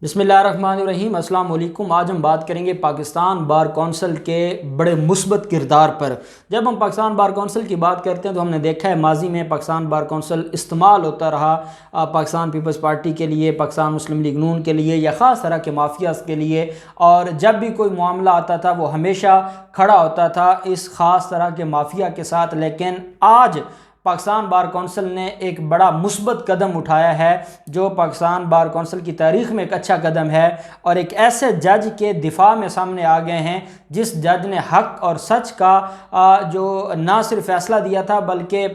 بسم اللہ الرحمن الرحیم۔ السلام علیکم۔ آج ہم بات کریں گے پاکستان بار کونسل کے بڑے مثبت کردار پر۔ جب ہم پاکستان بار کونسل کی بات کرتے ہیں تو ہم نے دیکھا ہے ماضی میں پاکستان بار کونسل استعمال ہوتا رہا پاکستان پیپلز پارٹی کے لیے، پاکستان مسلم لیگ نون کے لیے یا خاص طرح کے مافیاز کے لیے، اور جب بھی کوئی معاملہ آتا تھا وہ ہمیشہ کھڑا ہوتا تھا اس خاص طرح کے مافیا کے ساتھ۔ لیکن آج پاکستان بار کونسل نے ایک بڑا مثبت قدم اٹھایا ہے جو پاکستان بار کونسل کی تاریخ میں ایک اچھا قدم ہے، اور ایک ایسے جج کے دفاع میں سامنے آ گئے ہیں جس جج نے حق اور سچ کا جو نہ صرف فیصلہ دیا تھا بلکہ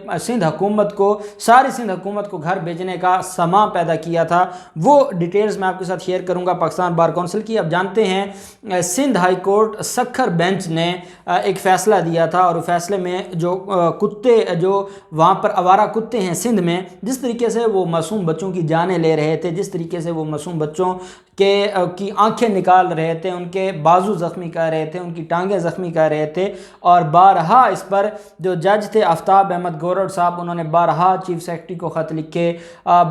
ساری سندھ حکومت کو گھر بھیجنے کا سماں پیدا کیا تھا۔ وہ ڈیٹیلز میں آپ کے ساتھ شیئر کروں گا پاکستان بار کونسل کی۔ اب جانتے ہیں Sindh high court Sukkur bench نے ایک فیصلہ دیا تھا، اور فیصلے میں جو کتے جو وہاں پر آوارہ کتے ہیں سندھ میں، جس طریقے سے وہ معصوم بچوں کی جانیں لے رہے تھے، جس طریقے سے وہ معصوم بچوں کی آنکھیں نکال رہے تھے، ان کے بازو زخمی کر رہے تھے، ان کی ٹانگیں زخمی کر رہے تھے، اور بارہا اس پر جو جج تھے آفتاب احمد گورڈ صاحب، انہوں نے بارہا چیف سیکرٹری کو خط لکھے،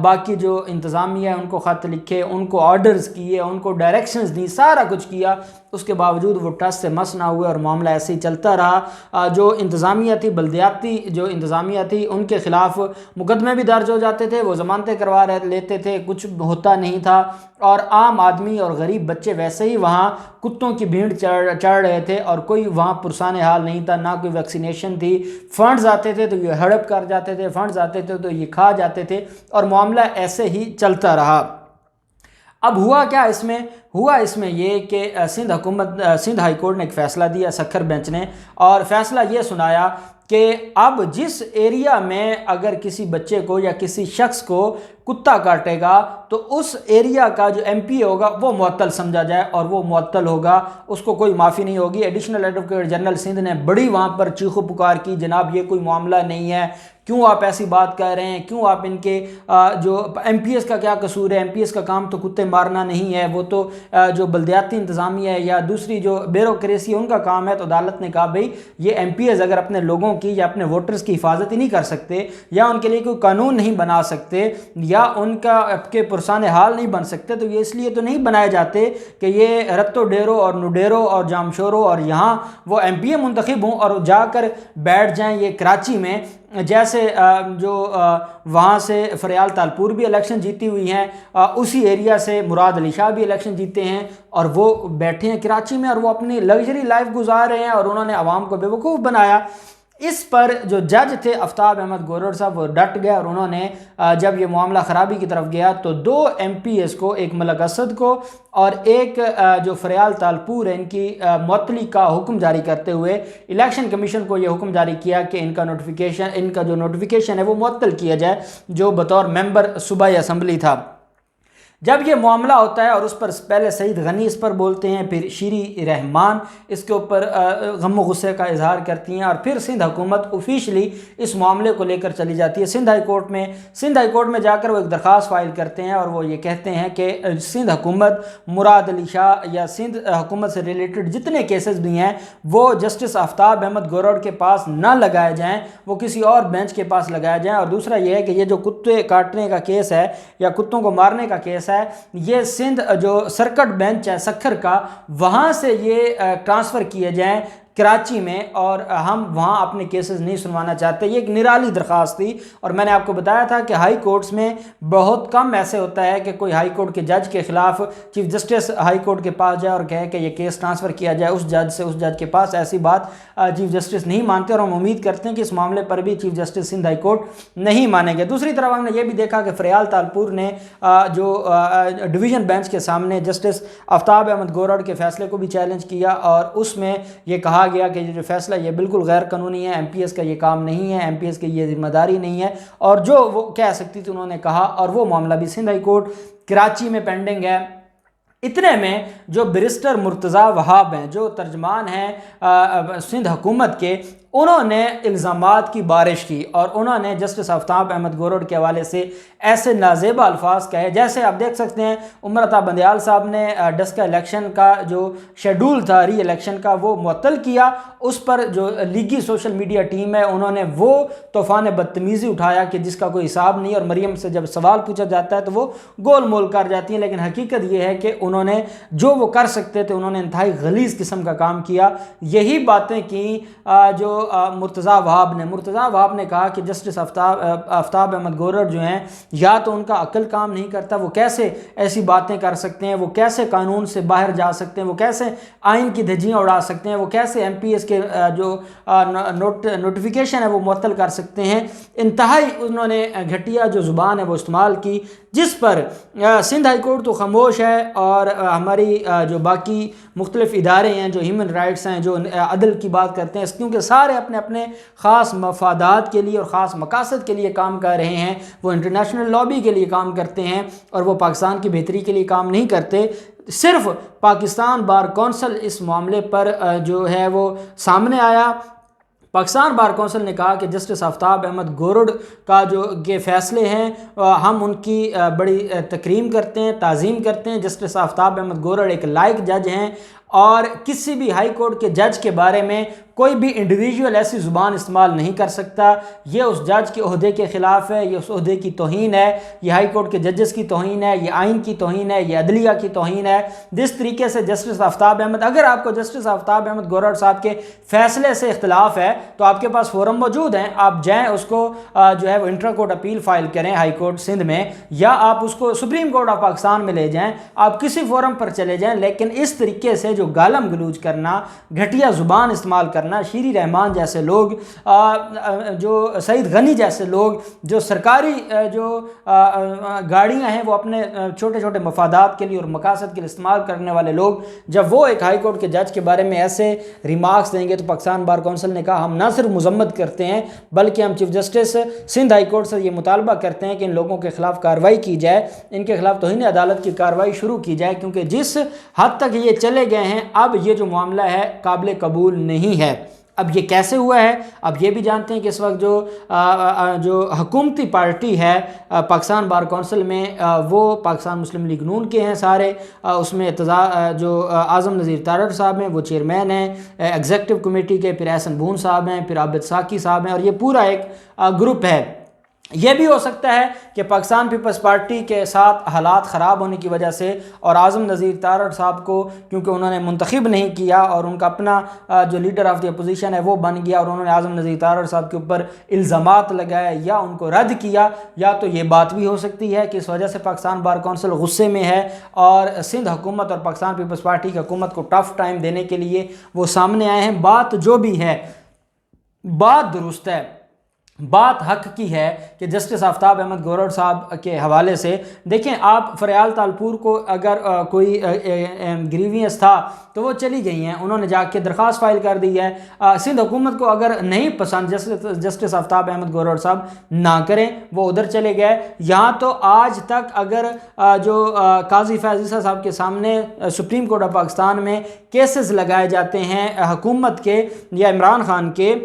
باقی جو انتظامیہ ہے ان کو خط لکھے، ان کو آرڈرز کیے، ان کو ڈائریکشنز دی، سارا کچھ کیا۔ اس کے باوجود وہ ٹس سے مس نہ ہوئے اور معاملہ ایسے ہی چلتا رہا۔ جو انتظامیہ تھی، بلدیاتی جو انتظامیہ تھی، ان کے خلاف مقدمے بھی درج ہو جاتے تھے، وہ ضمانتیں کروا لیتے تھے، کچھ ہوتا نہیں تھا، اور عام آدمی اور غریب بچے ویسے ہی وہاں کتوں کی بھیڑ چڑھ رہے تھے، اور کوئی وہاں پرسان حال نہیں تھا، نہ کوئی ویکسینیشن تھی۔ فنڈز آتے تھے تو یہ ہڑپ کر جاتے تھے، فنڈز آتے تھے تو یہ کھا جاتے تھے، اور معاملہ ایسے ہی چلتا رہا۔ اب ہوا کیا اس میں یہ کہ سندھ ہائی کورٹ نے ایک فیصلہ دیا، سکھر بینچ نے، اور فیصلہ یہ سنایا کہ اب جس ایریا میں اگر کسی بچے کو یا کسی شخص کو کتا کاٹے گا تو اس ایریا کا جو ایم پی ہوگا وہ معطل سمجھا جائے، اور وہ معطل ہوگا، اس کو کوئی معافی نہیں ہوگی۔ ایڈیشنل ایڈوکیٹ جنرل سندھ نے بڑی وہاں پر چیخو پکار کی، جناب یہ کوئی معاملہ نہیں ہے، کیوں آپ ایسی بات کہہ رہے ہیں، کیوں آپ ان کے جو ایم پی ایس کا کیا قصور ہے، ایم پی ایس کا کام تو کتے مارنا نہیں ہے، وہ تو جو بلدیاتی انتظامیہ ہے یا دوسری جو بیوروکریسی ہے ان کا کام ہے۔ تو عدالت نے کہا بھئی یہ ایم پی ایس اگر اپنے لوگوں کی یا اپنے ووٹرز کی حفاظت ہی نہیں کر سکتے، یا ان کے لیے کوئی قانون نہیں بنا سکتے، یا ان کا کے پرسان حال نہیں بن سکتے، تو یہ اس لیے تو نہیں بنائے جاتے کہ یہ رتو ڈیرو اور نوڈیرو اور جامشورو اور یہاں وہ ایم پی اے منتخب ہوں اور جا کر بیٹھ جائیں یہ کراچی میں، جیسے جو وہاں سے فریال تالپور بھی الیکشن جیتی ہوئی ہیں، اسی ایریا سے مراد علی شاہ بھی الیکشن جیتے ہیں، اور وہ بیٹھے ہیں کراچی میں اور وہ اپنی لگژری لائف گزار رہے ہیں، اور انہوں نے عوام کو بیوقوف بنایا۔ اس پر جو جج تھے آفتاب احمد گورڈ صاحب وہ ڈٹ گئے، اور انہوں نے جب یہ معاملہ خرابی کی طرف گیا تو 2 ایم پی ایس کو، ایک ملک اسد کو اور ایک جو فریال تالپور ہے، ان کی معطلی کا حکم جاری کرتے ہوئے الیکشن کمیشن کو یہ حکم جاری کیا کہ ان کا جو نوٹیفیکیشن ہے وہ معطل کیا جائے، جو بطور ممبر صوبائی اسمبلی تھا۔ جب یہ معاملہ ہوتا ہے اور اس پر پہلے سعید غنی اس پر بولتے ہیں، پھر شیری رحمان اس کے اوپر غم و غصے کا اظہار کرتی ہیں، اور پھر سندھ حکومت آفیشلی اس معاملے کو لے کر چلی جاتی ہے سندھ ہائی کورٹ میں جا کر وہ ایک درخواست فائل کرتے ہیں، اور وہ یہ کہتے ہیں کہ سندھ حکومت مراد علی شاہ یا سندھ حکومت سے ریلیٹڈ جتنے کیسز بھی ہیں وہ جسٹس آفتاب احمد گورڈ کے پاس نہ لگائے جائیں، وہ کسی اور بینچ کے پاس لگائے جائیں۔ اور دوسرا یہ ہے کہ یہ جو کتے کاٹنے کا کیس ہے یا کتوں کو مارنے کا کیس ہے، یہ سندھ جو سرکٹ بینچ ہے سکھر کا، وہاں سے یہ ٹرانسفر کیے جائیں کراچی میں، اور ہم وہاں اپنے کیسز نہیں سنوانا چاہتے۔ یہ ایک نرالی درخواست تھی، اور میں نے آپ کو بتایا تھا کہ ہائی کورٹس میں بہت کم ایسے ہوتا ہے کہ کوئی ہائی کورٹ کے جج کے خلاف چیف جسٹس ہائی کورٹ کے پاس جائے اور کہے کہ یہ کیس ٹرانسفر کیا جائے اس جج سے اس جج کے پاس۔ ایسی بات چیف جسٹس نہیں مانتے، اور ہم امید کرتے ہیں کہ اس معاملے پر بھی chief justice Sindh high court نہیں مانیں گے۔ دوسری طرف ہم نے یہ بھی دیکھا کہ فریال تالپور نے جو ڈویژن بینچ کے سامنے جسٹس آفتاب احمد گورڈ کے فیصلے کو بھی چیلنج کیا، اور اس میں یہ کہا گیا کہ یہ جو فیصلہ یہ بالکل غیر قانونی ہے، ایم پی ایس کا یہ کام نہیں ہے، ایم پی ایس کی یہ ذمہ داری نہیں ہے، اور جو وہ کہہ سکتی تھی انہوں نے کہا، اور وہ معاملہ بھی سندھ ہائی کورٹ کراچی میں پینڈنگ ہے۔ اتنے میں جو بیرسٹر مرتضیٰ وہاب ہیں جو ترجمان ہیں سندھ حکومت کے، انہوں نے الزامات کی بارش کی اور انہوں نے جسٹس آفتاب احمد گورڑ کے حوالے سے ایسے نازیبا الفاظ کہے، جیسے آپ دیکھ سکتے ہیں عمر عطا بندیال صاحب نے ڈسکا الیکشن کا جو شیڈول تھا ری الیکشن کا وہ معطل کیا، اس پر جو لیگی سوشل میڈیا ٹیم ہے انہوں نے وہ طوفان بدتمیزی اٹھایا کہ جس کا کوئی حساب نہیں، اور مریم سے جب سوال پوچھا جاتا ہے تو وہ گول مول کر جاتی ہیں، لیکن حقیقت یہ ہے کہ انہوں نے جو وہ کر سکتے تھے انہوں نے انتہائی غلیظ قسم کا کام کیا۔ یہی باتیں کی جو مرتضیٰ وہاب نے کہا کہ جسٹس آفتاب احمد گورڑ جو ہیں یا تو ان کا عقل کام نہیں کرتا، وہ کیسے ایسی باتیں کر سکتے ہیں، وہ کیسے قانون سے باہر جا سکتے ہیں، وہ کیسے آئین کی دھجیاں اڑا سکتے ہیں، وہ کیسے ایم پی ایس کے جو نوٹیفیکیشن ہے وہ معطل کر سکتے ہیں۔ انتہائی انہوں نے گھٹیا جو زبان ہے وہ استعمال کی، جس پر سندھ ہائی کورٹ تو خاموش ہے، اور ہماری جو باقی مختلف ادارے ہیں جو ہیومن رائٹس ہیں جو عدل کی بات کرتے ہیں، کیونکہ سارے اپنے اپنے خاص مفادات کے لیے اور خاص مقاصد کے لیے کام کر رہے ہیں، وہ انٹرنیشنل لابی کے لیے کام کرتے ہیں اور وہ پاکستان کی بہتری کے لیے کام نہیں کرتے۔ صرف پاکستان بار کونسل اس معاملے پر جو ہے وہ سامنے آیا۔ پاکستان بار کونسل نے کہا کہ جسٹس آفتاب احمد گورڑ کا جو یہ فیصلے ہیں ہم ان کی بڑی تکریم کرتے ہیں، تعظیم کرتے ہیں۔ جسٹس آفتاب احمد گورڑ ایک لائق جج ہیں، اور کسی بھی ہائی کورٹ کے جج کے بارے میں کوئی بھی انڈیویجول ایسی زبان استعمال نہیں کر سکتا، یہ اس جج کے عہدے کے خلاف ہے، یہ اس عہدے کی توہین ہے، یہ ہائی کورٹ کے ججز کی توہین ہے، یہ آئین کی توہین ہے، یہ عدلیہ کی توہین ہے۔ جس طریقے سے جسٹس آفتاب احمد، اگر آپ کو جسٹس آفتاب احمد گورڑ صاحب کے فیصلے سے اختلاف ہے تو آپ کے پاس فورم موجود ہیں، آپ جائیں اس کو جو ہے وہ انٹرا کورٹ اپیل فائل کریں ہائی کورٹ سندھ میں، یا آپ اس کو سپریم کورٹ آف پاکستان میں لے جائیں، آپ کسی فورم پر چلے جائیں۔ لیکن اس طریقے سے جو گالم گلوچ کرنا، گھٹیا زبان استعمال کرنا، شیری رحمان جیسے لوگ، جو سعید غنی جیسے لوگ، جو سرکاری جو گاڑیاں ہیں وہ اپنے چھوٹے چھوٹے مفادات کے لیے اور مقاصد کے لیے استعمال کرنے والے لوگ، جب وہ ایک ہائی کورٹ کے جج کے بارے میں ایسے ریمارکس دیں گے تو پاکستان بار کونسل نے کہا ہم نہ صرف مذمت کرتے ہیں بلکہ ہم chief justice Sindh high court سے یہ مطالبہ کرتے ہیں کہ ان لوگوں کے خلاف کارروائی کی جائے، ان کے خلاف توہین عدالت کی کارروائی شروع کی جائے، کیونکہ جس حد تک یہ چلے گئے ہیں اب یہ جو معاملہ ہے قابل قبول نہیں ہے۔ اب یہ کیسے ہوا ہے؟ اب یہ بھی جانتے ہیں کہ اس وقت جو حکومتی پارٹی ہے پاکستان بار کونسل میں وہ پاکستان مسلم لیگ نون کے ہیں سارے، اس میں جو اعظم نذیر تارڑ صاحب ہیں وہ چیئرمین ہیں ایگزیکٹو کمیٹی کے، پھر احسن بھون صاحب ہیں، پھر عابد ساکی صاحب ہیں، اور یہ پورا ایک گروپ ہے۔ یہ بھی ہو سکتا ہے کہ پاکستان پیپلز پارٹی کے ساتھ حالات خراب ہونے کی وجہ سے اور اعظم نذیر تارڑ صاحب کو کیونکہ انہوں نے منتخب نہیں کیا اور ان کا اپنا جو لیڈر آف دی اپوزیشن ہے وہ بن گیا اور انہوں نے اعظم نذیر تارڑ صاحب کے اوپر الزامات لگائے یا ان کو رد کیا، یا تو یہ بات بھی ہو سکتی ہے کہ اس وجہ سے پاکستان بار کونسل غصے میں ہے اور سندھ حکومت اور پاکستان پیپلز پارٹی کی حکومت کو ٹف ٹائم دینے کے لیے وہ سامنے آئے ہیں۔ بات جو بھی ہے بات درست ہے، بات حق کی ہے کہ جسٹس آفتاب احمد گورڑ صاحب کے حوالے سے دیکھیں، آپ فریال تالپور کو اگر کوئی گریوینس تھا تو وہ چلی گئی ہیں، انہوں نے جا کے درخواست فائل کر دی ہے۔ سندھ حکومت کو اگر نہیں پسند جسٹس آفتاب احمد گورڑ صاحب نہ کریں، وہ ادھر چلے گئے۔ یہاں تو آج تک اگر جو قاضی فیاض عیسیٰ صاحب کے سامنے سپریم کورٹ آف پاکستان میں کیسز لگائے جاتے ہیں حکومت کے یا عمران خان کے،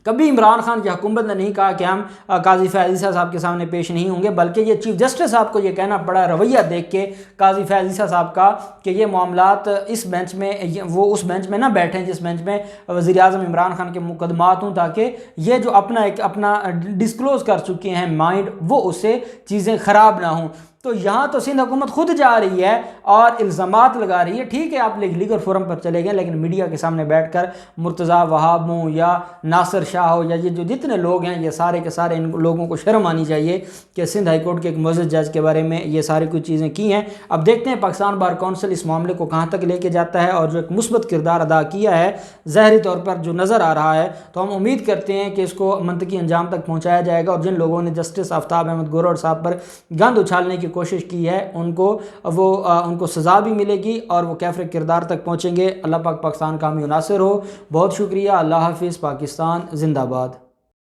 کبھی عمران خان کی حکومت نے نہیں کہا کہ ہم قاضی فیاض عیسیٰ صاحب کے سامنے پیش نہیں ہوں گے، بلکہ یہ چیف جسٹس صاحب کو یہ کہنا پڑا رویہ دیکھ کے قاضی فیاض عیسیٰ صاحب کا کہ یہ معاملات اس بینچ میں، وہ اس بینچ میں نہ بیٹھیں جس بینچ میں وزیر اعظم عمران خان کے مقدمات ہوں، تاکہ یہ جو اپنا ڈسکلوز کر چکے ہیں مائنڈ وہ اس سے چیزیں خراب نہ ہوں۔ تو یہاں تو سندھ حکومت خود جا رہی ہے اور الزامات لگا رہی ہے، ٹھیک ہے آپ لیگل فورم پر چلے گئے، لیکن میڈیا کے سامنے بیٹھ کر مرتضیٰ وہاب ہوں یا ناصر شاہ ہو یا یہ جو جتنے لوگ ہیں یہ سارے کے سارے ان لوگوں کو شرم آنی چاہیے کہ سندھ ہائی کورٹ کے ایک معزز جج کے بارے میں یہ ساری کچھ چیزیں کی ہیں۔ اب دیکھتے ہیں پاکستان بار کونسل اس معاملے کو کہاں تک لے کے جاتا ہے، اور جو ایک مثبت کردار ادا کیا ہے ظاہری طور پر جو نظر آ رہا ہے، تو ہم امید کرتے ہیں کہ اس کو منطقی انجام تک پہنچایا جائے گا، اور جن لوگوں نے جسٹس آفتاب احمد گورڑ صاحب پر گند اچھالنے کی کوشش کی ہے ان کو سزا بھی ملے گی اور وہ کیفر کردار تک پہنچیں گے۔ اللہ پاک پاکستان کا حامی و ناصر ہو۔ بہت شکریہ، اللہ حافظ، پاکستان زندہ باد۔